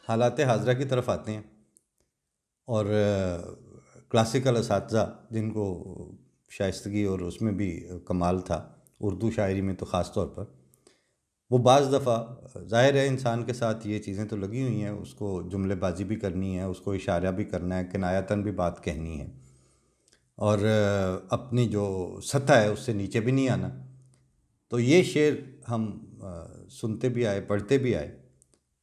हालात हाज़रा की तरफ आते हैं और क्लासिकल असातिज़ा जिनको शाइस्तगी और उसमें भी कमाल था, उर्दू शायरी में तो ख़ास तौर पर, वो बाज़ दफ़ा ज़ाहिर है इंसान के साथ ये चीज़ें तो लगी हुई हैं, उसको जुमलेबाजी भी करनी है, उसको इशारा भी करना है, किनायतन भी बात कहनी है और अपनी जो सतह है उससे नीचे भी नहीं आना। तो ये शेर हम सुनते भी आए, पढ़ते भी आए।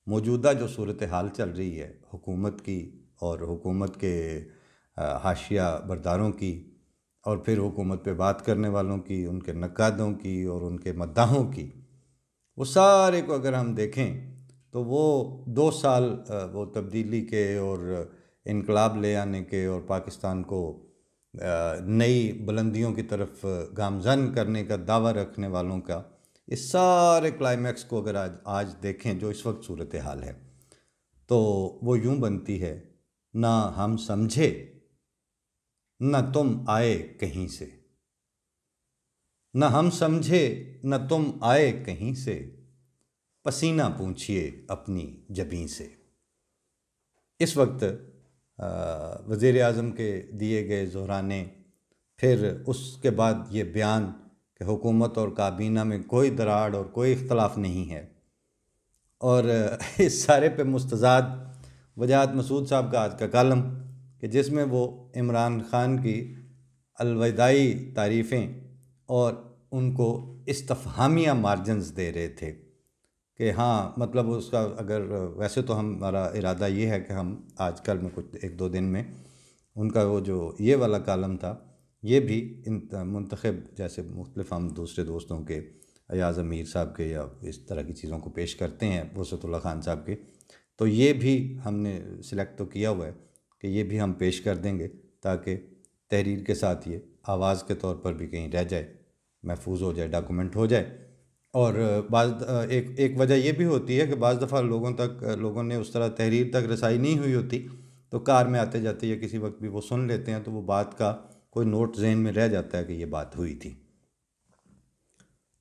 मौजूदा जो सूरत हाल चल रही है हुकूमत की और हुकूमत के हाशिया बरदारों की और फिर हुकूमत पे बात करने वालों की, उनके नकादों की और उनके मद्दाहों की, वो सारे को अगर हम देखें तो वो 2 साल वो तब्दीली के और इनकलाब ले आने के और पाकिस्तान को नई बुलंदियों की तरफ गामज़न करने का दावा रखने वालों का, इस सारे क्लाइमैक्स को अगर आज देखें जो इस वक्त सूरत हाल है, तो वो यूं बनती है, ना हम समझे न तुम आए कहीं से, न हम समझे न तुम आए कहीं से, पसीना पूछिए अपनी जबीं से। इस वक्त वज़ीर आज़म के दिए गए ज़ोहराने, फिर उसके बाद ये बयान कि हुकूमत और काबीना में कोई दराड़ और कोई इख्तलाफ नहीं है, और इस सारे पे मुस्तज़ाद वजाहत मसूद साहब का आज का कालम कि जिसमें वो इमरान ख़ान की अलविदाई तारीफ़ें और उनको इस्तफ़हामिया मार्जिन्स दे रहे थे कि हाँ, मतलब उसका अगर वैसे तो हमारा इरादा ये है कि हम आजकल में कुछ 1-2 दिन में उनका वो जो ये वाला कालम था ये भी इन मुंतखब जैसे मुख्तलिफ हम दूसरे दोस्तों के अयाज़ अमीर साहब के या इस तरह की चीज़ों को पेश करते हैं, वसअतुल्लाह खान साहब के, तो ये भी हमने सिलेक्ट तो किया हुआ है कि ये भी हम पेश कर देंगे ताकि तहरीर के साथ ये आवाज़ के तौर पर भी कहीं रह जाए, महफूज हो जाए, डॉक्यूमेंट हो जाए। और एक वजह यह भी होती है कि बाज़ दफ़ा लोगों ने उस तरह तहरीर तक रसाई नहीं हुई होती, तो कार में आते जाते या किसी वक्त भी वो सुन लेते हैं, तो वो बात का कोई नोट ज़हन में रह जाता है कि ये बात हुई थी।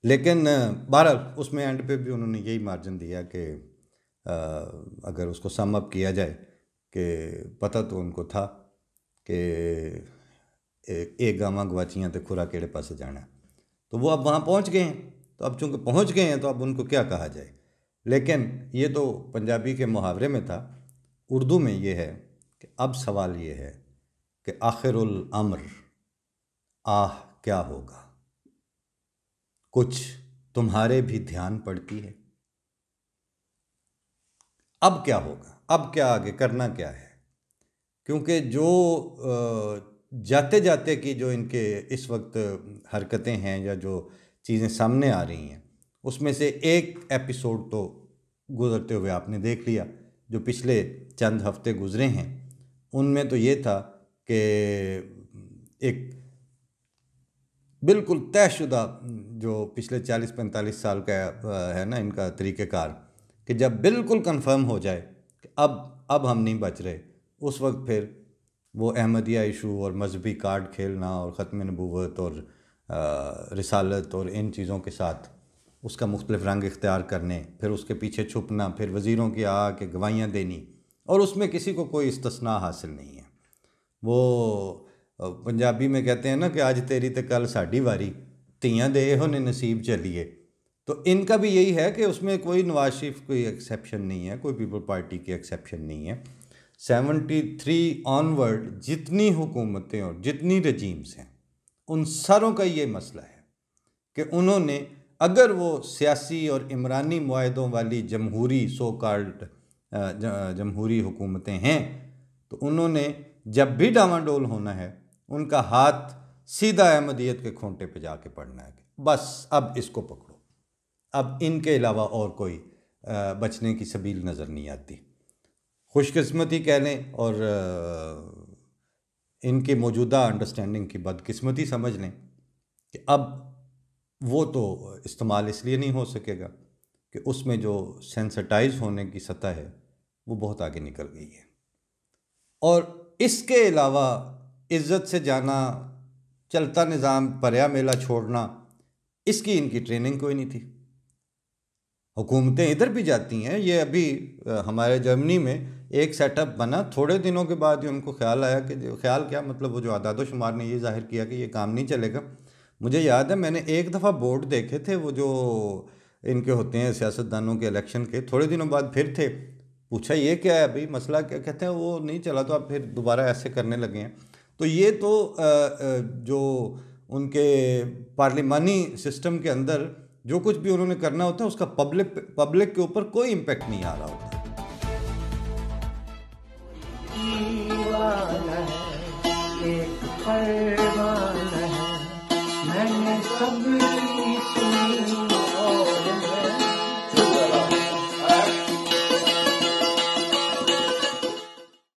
लेकिन बहरहाल उसमें एंड पे भी उन्होंने यही मार्जिन दिया कि अगर उसको सम अप किया जाए कि पता तो उनको था कि एक गावां गवाचियाँ तो खुरा केड़े पास जाना, तो वो अब वहाँ पहुँच गए हैं, तो अब चूँकि पहुँच गए हैं तो अब उनको क्या कहा जाए। लेकिन ये तो पंजाबी के मुहावरे में था, उर्दू में ये है कि अब सवाल ये है कि आखिरुल अम्र आह क्या होगा, कुछ तुम्हारे भी ध्यान पड़ती है। अब क्या होगा, अब क्या आगे करना क्या है, क्योंकि जो जाते जाते की जो इनके इस वक्त हरकतें हैं या जो चीज़ें सामने आ रही हैं, उसमें से एक एपिसोड तो गुज़रते हुए आपने देख लिया, जो पिछले चंद हफ्ते गुज़रे हैं उनमें तो ये था कि एक बिल्कुल तयशुदा जो पिछले 40-45 साल का है ना इनका तरीक़ेकार, कि जब बिल्कुल कंफर्म हो जाए कि अब हम नहीं बच रहे, उस वक्त फिर वो अहमदिया इशू और मजहबी कार्ड खेलना और ख़त्म नबूवत और रिसालत और इन चीज़ों के साथ उसका मुख्तलिफ रंग इख्तियार करने, फिर उसके पीछे छुपना, फिर वज़ीरों की आके गवाहियाँ देनी, और उसमें किसी को कोई इस्तिस्ना हासिल नहीं है। वो पंजाबी में कहते हैं ना कि आज तेरी ते कल साड़ी वारी, तियां दे हो ने नसीब चलिए। तो इनका भी यही है कि उसमें कोई नवाज शरीफ कोई एक्सेप्शन नहीं है, कोई पीपल पार्टी की एक्सेप्शन नहीं है। 73 ऑनवर्ड जितनी हुकूमतें और जितनी रजीम्स हैं, उन सारों का ये मसला है कि उन्होंने अगर वो सियासी और इमरानी मुआहदों वाली जमहूरी सो कॉल्ड जमहूरी हुकूमतें हैं, तो उन्होंने जब भी डामाडोल होना है उनका हाथ सीधा अहमदियत के खोंटे पे जाके पड़ना है, बस अब इसको पकड़ो, अब इनके अलावा और कोई बचने की सबील नज़र नहीं आती। खुशकिस्मती कह लें और इनकी मौजूदा अंडरस्टैंडिंग की बदकिस्मती समझ लें कि अब वो तो इस्तेमाल इसलिए नहीं हो सकेगा कि उसमें जो सेंसिटाइज होने की सतह है वो बहुत आगे निकल गई है। और इसके अलावा इज़्ज़त से जाना चलता निज़ाम, पर्या मेला छोड़ना, इसकी इनकी ट्रेनिंग कोई नहीं थी। हुकूमतें इधर भी जाती हैं। ये अभी हमारे जर्मनी में एक सेटअप बना, थोड़े दिनों के बाद ही उनको ख्याल आया कि ख्याल क्या मतलब, वो जो आदाद शुमार ने ये जाहिर किया कि ये काम नहीं चलेगा। मुझे याद है मैंने एक दफ़ा बोर्ड देखे थे, वो जो इनके होते हैं सियासतदानों के इलेक्शन के, थोड़े दिनों बाद फिर थे। पूछा ये क्या है भाई, मसला क्या, कहते हैं वो नहीं चला तो आप फिर दोबारा ऐसे करने लगे हैं। तो ये तो जो उनके पार्लिमानी सिस्टम के अंदर जो कुछ भी उन्होंने करना होता है उसका पब्लिक के ऊपर कोई इम्पेक्ट नहीं आ रहा होता। एक फरमान है, मैंने सब